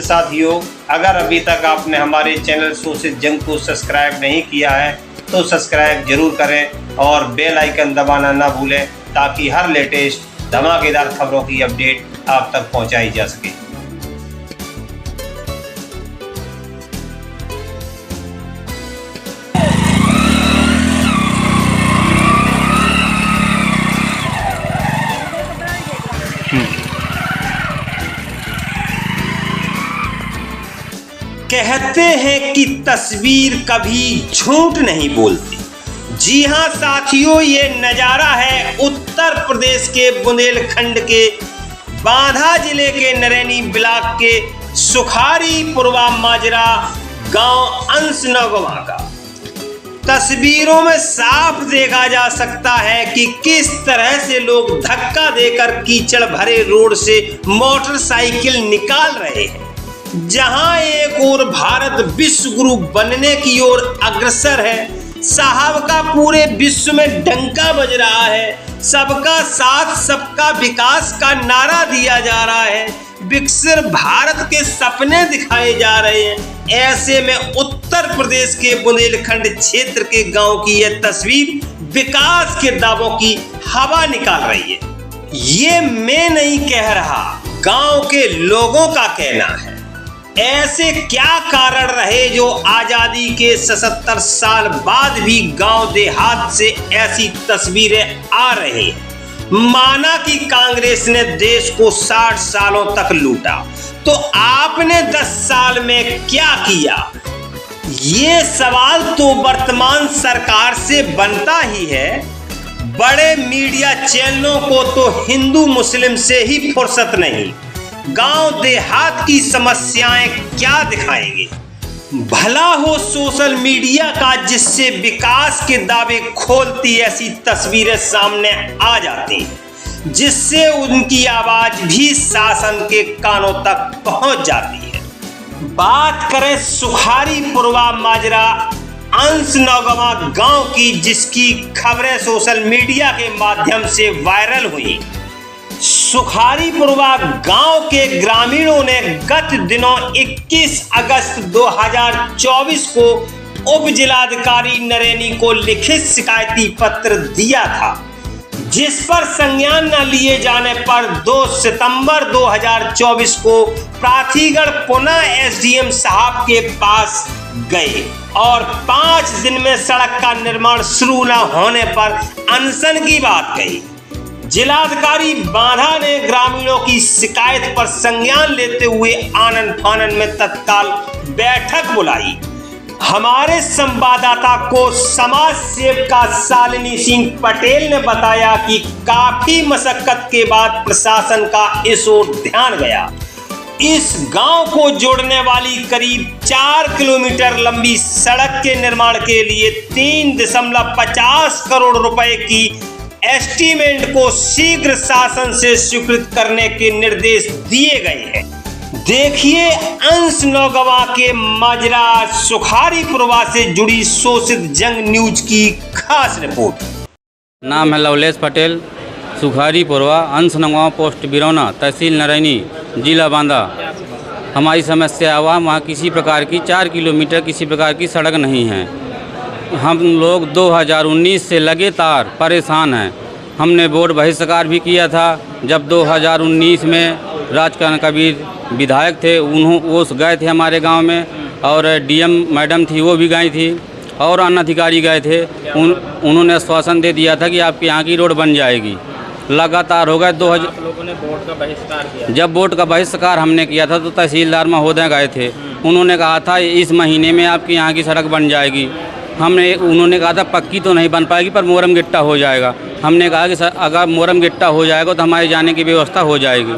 साथियों, अगर अभी तक आपने हमारे चैनल शोषित जंग को सब्सक्राइब नहीं किया है तो सब्सक्राइब जरूर करें और बेल आइकन दबाना ना भूलें ताकि हर लेटेस्ट धमाकेदार खबरों की अपडेट आप तक पहुंचाई जा सके। कहते हैं कि तस्वीर कभी झूठ नहीं बोलती। जी हां साथियों, ये नज़ारा है उत्तर प्रदेश के बुंदेलखंड के बांदा जिले के नरैनी ब्लॉक के सुखारीपुरवा माजरा गांव अंसनगवा का। तस्वीरों में साफ देखा जा सकता है कि किस तरह से लोग धक्का देकर कीचड़ भरे रोड से मोटरसाइकिल निकाल रहे हैं। जहां एक ओर भारत विश्व गुरु बनने की ओर अग्रसर है, साहब का पूरे विश्व में डंका बज रहा है, सबका साथ सबका विकास का नारा दिया जा रहा है, विकसित भारत के सपने दिखाए जा रहे हैं। ऐसे में उत्तर प्रदेश के बुंदेलखंड क्षेत्र के गांव की यह तस्वीर विकास के दावों की हवा निकाल रही है। ये मैं नहीं कह रहा, गांव के लोगों का कहना है। ऐसे क्या कारण रहे जो आजादी के 77 साल बाद भी गांव देहात से ऐसी तस्वीरें आ रही हैं। माना कि कांग्रेस ने देश को 60 सालों तक लूटा, तो आपने 10 साल में क्या किया? ये सवाल तो वर्तमान सरकार से बनता ही है। बड़े मीडिया चैनलों को तो हिंदू मुस्लिम से ही फुर्सत नहीं, गांव देहात की समस्याएं क्या दिखाएंगे? भला हो सोशल मीडिया का जिससे विकास के दावे खोलती ऐसी तस्वीरें सामने आ जाती हैं, जिससे उनकी आवाज भी शासन के कानों तक पहुंच जाती है। बात करें सुखारीपुरवा माजरा अंसनगवा गांव की, जिसकी खबरें सोशल मीडिया के माध्यम से वायरल हुई। सुखारीपुरवा गांव के ग्रामीणों ने गत दिनों 21 अगस्त 2024 को उप जिलाधिकारी नरैनी को लिखित शिकायती पत्र दिया था, जिस पर संज्ञान न लिए जाने पर 2 सितंबर 2024 को प्राथीगढ़ पुनः एसडीएम साहब के पास गए और 5 दिन में सड़क का निर्माण शुरू न होने पर अनशन की बात कही। जिलाधिकारी बांदा ने ग्रामीणों की शिकायत पर संज्ञान लेते हुए आनन फानन में तत्काल बैठक बुलाई। हमारे संवाददाता को समाज सेविका शालिनी सिंह पटेल ने बताया कि काफी मशक्कत के बाद प्रशासन का इस ओर ध्यान गया। इस गांव को जोड़ने वाली करीब 4 किलोमीटर लंबी सड़क के निर्माण के लिए 3.50 करोड़ रुपए की एस्टीमेट को शीघ्र शासन से स्वीकृत करने के निर्देश दिए गए हैं। देखिए अंसनगवा के माजरा सुखारीपुरवा से जुड़ी शोषित जंग न्यूज की खास रिपोर्ट। नाम है लवलेश पटेल, सुखारीपुरवा अंसनगवा पोस्ट बिरौना, तहसील नरैनी, जिला बांदा। हमारी समस्या हुआ वहाँ किसी प्रकार की 4 किलोमीटर किसी प्रकार की सड़क नहीं है। हम लोग 2019 से लगातार परेशान हैं। हमने बोर्ड बहिष्कार भी किया था। जब 2019 में राजकरण कबीर विधायक थे, वो गए थे हमारे गांव में, और डीएम मैडम थी वो भी गई थी, और अन्य अधिकारी गए थे। उन्होंने आश्वासन दे दिया था कि आपके यहाँ की रोड बन जाएगी। लगातार हो गए 2000 लोगों ने बोर्ड का बहिष्कार किया। जब बोर्ड का बहिष्कार हमने किया था तो तहसीलदार महोदय गए थे। उन्होंने कहा था इस महीने में आपकी यहाँ की सड़क बन जाएगी। उन्होंने कहा था पक्की तो नहीं बन पाएगी पर मोरम गिट्टा हो जाएगा। हमने कहा कि सर अगर मोरम गिट्टा हो जाएगा तो हमारे जाने की व्यवस्था हो जाएगी।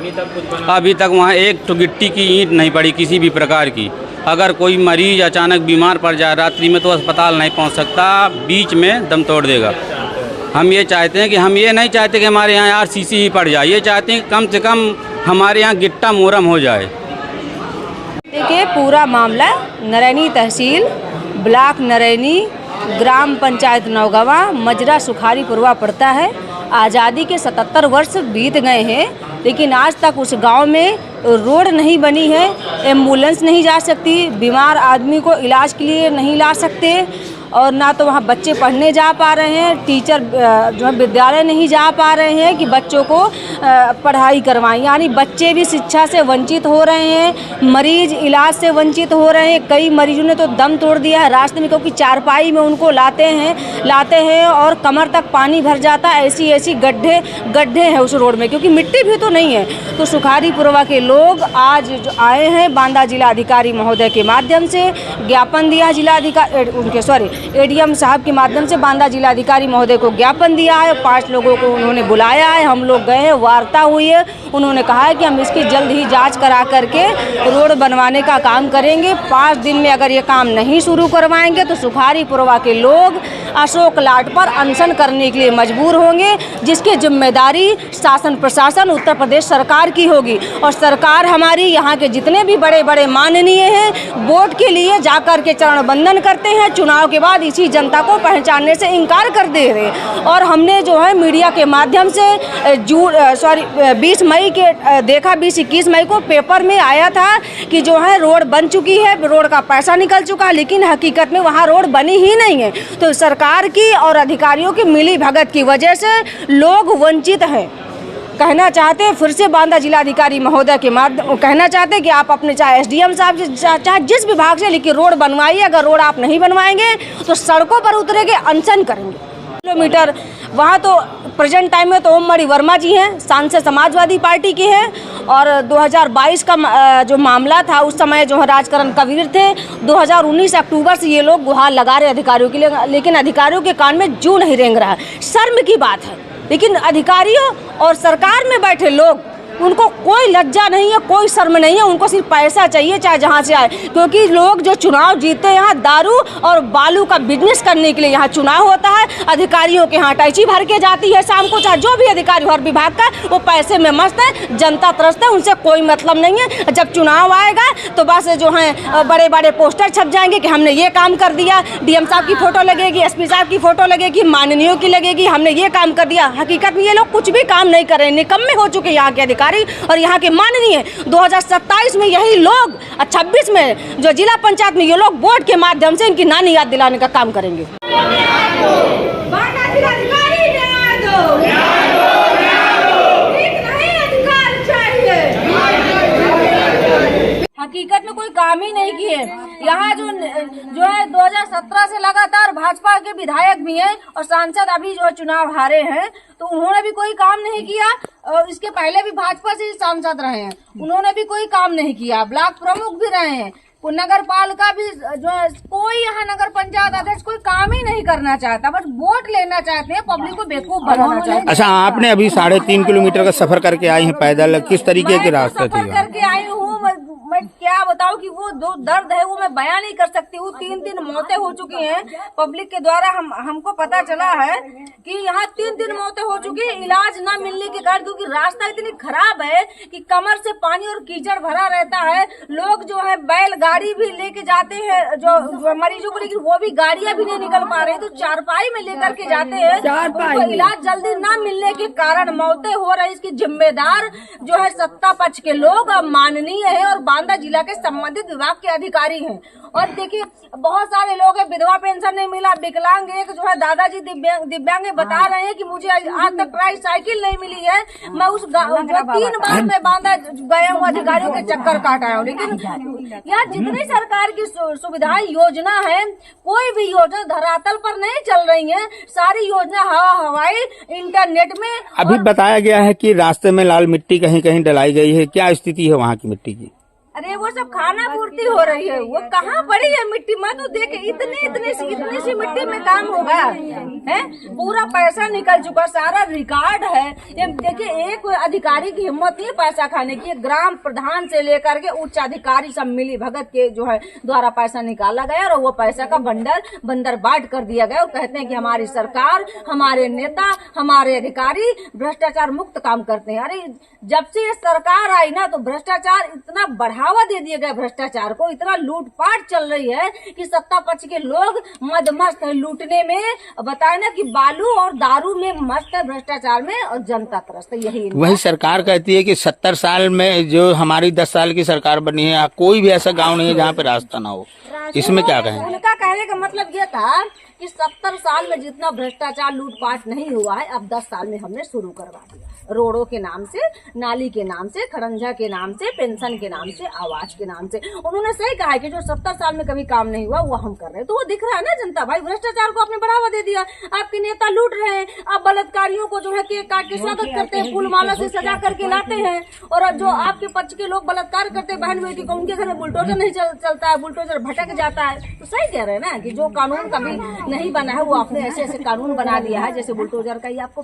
अभी तक वहाँ एक तो गिट्टी की ईंट नहीं पड़ी किसी भी प्रकार की। अगर कोई मरीज अचानक बीमार पड़ जाए रात्रि में तो अस्पताल नहीं पहुँच सकता, बीच में दम तोड़ देगा। हम ये चाहते हैं कि हम ये नहीं चाहते कि हमारे यहाँ आरसीसी ही पड़ जाए, ये चाहते हैं कि कम से कम हमारे यहाँ गिट्टा मोरम हो जाए। देखिए पूरा मामला नरैनी तहसील, ब्लॉक नरैनी, ग्राम पंचायत नौगवा, मजरा सुखारीपुरवा पड़ता है। आज़ादी के 77 वर्ष बीत गए हैं, लेकिन आज तक उस गांव में रोड नहीं बनी है, एम्बुलेंस नहीं जा सकती, बीमार आदमी को इलाज के लिए नहीं ला सकते, और ना तो वहाँ बच्चे पढ़ने जा पा रहे हैं, टीचर जो है विद्यालय नहीं जा पा रहे हैं कि बच्चों को पढ़ाई करवाएं। यानी बच्चे भी शिक्षा से वंचित हो रहे हैं, मरीज इलाज से वंचित हो रहे हैं। कई मरीजों ने तो दम तोड़ दिया है रास्ते में, क्योंकि चारपाई में उनको लाते हैं और कमर तक पानी भर जाता है। ऐसी गड्ढे हैं उस रोड में, क्योंकि मिट्टी भी तो नहीं है। तो सुखारीपुरवा के लोग आज जो आए हैं, बांदा जिलाधिकारी महोदय के माध्यम से ज्ञापन दिया है, एडीएम साहब के माध्यम से बांदा जिलाधिकारी महोदय को ज्ञापन दिया है। 5 लोगों को उन्होंने बुलाया है, हम लोग गए हैं, वार्ता हुई है। उन्होंने कहा है कि हम इसकी जल्द ही जांच करा करके रोड बनवाने का काम करेंगे। 5 दिन में अगर ये काम नहीं शुरू करवाएंगे तो सुखारीपुरवा के लोग अशोक लाट पर अनशन करने के लिए मजबूर होंगे, जिसकी जिम्मेदारी शासन प्रशासन उत्तर प्रदेश सरकार की होगी। और सरकार हमारी यहाँ के जितने भी बड़े बड़े माननीय हैं, वोट के लिए जाकर के चरण बंदन करते हैं, चुनाव के बाद इसी जनता को पहचानने से इनकार कर दे रहे। और हमने जो है मीडिया के माध्यम से 20 मई के देखा, 20-21 मई को पेपर में आया था कि जो है रोड बन चुकी है, रोड का पैसा निकल चुका है, लेकिन हकीकत में वहाँ रोड बनी ही नहीं है। तो सरकार की और अधिकारियों की मिली भगत की वजह से लोग वंचित हैं। कहना चाहते हैं फिर से बांदा जिलाधिकारी महोदय के माध्यम कहना चाहते हैं कि आप अपने चाहे एसडीएम साहब से चाहे जिस विभाग से, लेकिन रोड बनवाइए। अगर रोड आप नहीं बनवाएंगे तो सड़कों पर उतरेंगे, अनशन करेंगे। किलोमीटर वहाँ तो प्रेजेंट टाइम में तो ओम मणि वर्मा जी हैं, सांसद समाजवादी पार्टी के हैं, और 2022 का जो मामला था उस समय जो है राजकरण कबीर थे। 2019 अक्टूबर से ये लोग गुहार लगा रहे अधिकारियों के लिए, लेकिन अधिकारियों के कान में जू नहीं रेंग रहा। शर्म की बात है, लेकिन अधिकारियों और सरकार में बैठे लोग, उनको कोई लज्जा नहीं है, कोई शर्म नहीं है। उनको सिर्फ पैसा चाहिए, चाहे जहाँ से आए, क्योंकि लोग जो चुनाव जीतते हैं यहाँ दारू और बालू का बिजनेस करने के लिए यहाँ चुनाव होता है। अधिकारियों के यहाँ टैक्सी भर के जाती है शाम को, चाहे जो भी अधिकारी हर विभाग का, वो पैसे में मस्त है, जनता त्रस्त है, उनसे कोई मतलब नहीं है। जब चुनाव आएगा तो बस जो है बड़े बड़े पोस्टर छप जाएंगे कि हमने ये काम कर दिया, डीएम साहब की फोटो लगेगी, एसपी साहब की फोटो लगेगी, माननीयों की लगेगी, हमने ये काम कर दिया। हकीकत में ये लोग कुछ भी काम नहीं कर रहे, निकम्मे हो चुके यहाँ के अधिकारी और यहाँ के माननीय। 2027 में यही लोग, 26 में जो जिला पंचायत में ये लोग वोट के माध्यम से इनकी नानी याद दिलाने का काम करेंगे। हकीकत में कोई काम ही नहीं किए। यहाँ जो है 2017 से लगातार भाजपा के विधायक भी हैं और सांसद अभी जो चुनाव हारे हैं, तो उन्होंने भी कोई काम नहीं किया। और इसके पहले भी भाजपा से सांसद रहे हैं, उन्होंने भी कोई काम नहीं किया। ब्लॉक प्रमुख भी रहे हैं, नगर पालिका भी जो है, कोई यहाँ नगर पंचायत अध्यक्ष कोई काम ही नहीं करना चाहता, बस वोट लेना चाहते हैं, पब्लिक को बेवकूफ बनाना चाहते हैं। अच्छा, आपने अभी 3.5 किलोमीटर का सफर करके आई हैं पैदल, किस तरीके के रास्ते थे? करके आई हूँ, मैं क्या बताऊं कि वो जो दर्द है वो मैं बयान नहीं कर सकती हूँ। 3 मौतें हो चुकी हैं पब्लिक के द्वारा, हमको पता चला है कि यहाँ 3 मौतें हो चुकी है इलाज न मिलने के कारण, क्योंकि रास्ता इतनी खराब है कि कमर से पानी और कीचड़ भरा रहता है। लोग जो है बैलगाड़ी भी लेके जाते हैं जो मरीजों को, लेकिन वो भी गाड़ियां भी नहीं निकल पा रही, तो चारपाई में लेकर के जाते हैं। उनको इलाज जल्दी न मिलने के कारण मौतें हो रही। इसकी जिम्मेदार जो है सत्ता पक्ष के लोग माननीय है और बांदा जिला के संबंधित विभाग के अधिकारी हैं। और देखिए बहुत सारे लोग हैं, विधवा पेंशन नहीं मिला, विकलांग, एक जो है दादाजी दिव्यांग बता रहे हैं कि मुझे आज तक ट्राईसाइकिल नहीं मिली है। मैं उस 3 बार में बांदा गया हूँ, अधिकारियों के चक्कर काटा हूँ। लेकिन यहाँ जितनी सरकार की सुविधाएं योजना है, कोई भी योजना धरातल पर नहीं चल रही है। सारी योजना हवाई इंटरनेट में। अभी बताया गया है कि रास्ते में लाल मिट्टी कहीं कहीं डलाई गई है, क्या स्थिति है वहाँ की मिट्टी की? अरे वो सब खाना पूर्ति हो रही है, वो कहाँ पड़ी है मिट्टी। मैं तो देखे इतनी सी मिट्टी में काम होगा है, पूरा पैसा निकल चुका, सारा रिकॉर्ड है। ये देखिए एक अधिकारी की हिम्मत नहीं पैसा खाने की, ग्राम प्रधान से लेकर के उच्च अधिकारी सब मिली भगत के जो है द्वारा पैसा निकाला गया और वो पैसा का बंदर बाट कर दिया गया। और कहते हैं कि हमारी सरकार, हमारे नेता, हमारे अधिकारी भ्रष्टाचार मुक्त काम करते हैं। अरे जब से ये सरकार आई ना, तो भ्रष्टाचार इतना बढ़ा बढ़ावा दे दिया गया भ्रष्टाचार को। इतना लूटपाट चल रही है कि सत्ता पक्ष के लोग मदमस्त है लूटने में। बताए ना कि बालू और दारू में मस्त है, भ्रष्टाचार में, और जनता त्रस्त है। यही वही सरकार कहती है कि 70 साल में जो हमारी 10 साल की सरकार बनी है, कोई भी ऐसा गांव नहीं है जहाँ पे रास्ता ना हो। इसमें क्या कहें? उनका कहने का मतलब ये था कि 70 साल में जितना भ्रष्टाचार लूटपाट नहीं हुआ है, अब 10 साल में हमने शुरू करवा दिया। रोडों के नाम से, नाली के नाम से, खरंजा के नाम से, पेंशन के नाम से, आवास के नाम से। उन्होंने सही कहा है कि जो 70 साल में कभी काम नहीं हुआ वो हम कर रहे हैं। तो वो दिख रहा है ना जनता भाई, भ्रष्टाचार को आपने बढ़ावा दे दिया। आपके नेता लूट रहे हैं, आप बलात्कारियों को जो है केक काट के स्वागत करते हैं, फूल माला से सजा करके लाते हैं, और जो आपके पक्ष के लोग बलात्कार करते हैं बहन बेटी को, उनके घर में बुलडोजर नहीं चलता है, बुलडोजर भटक जाता है। तो सही कह रहे हैं ना कि जो कानून कभी नहीं बना है वो आपने ऐसे ऐसे कानून बना दिया है, जैसे बुलडोजर का ही आपको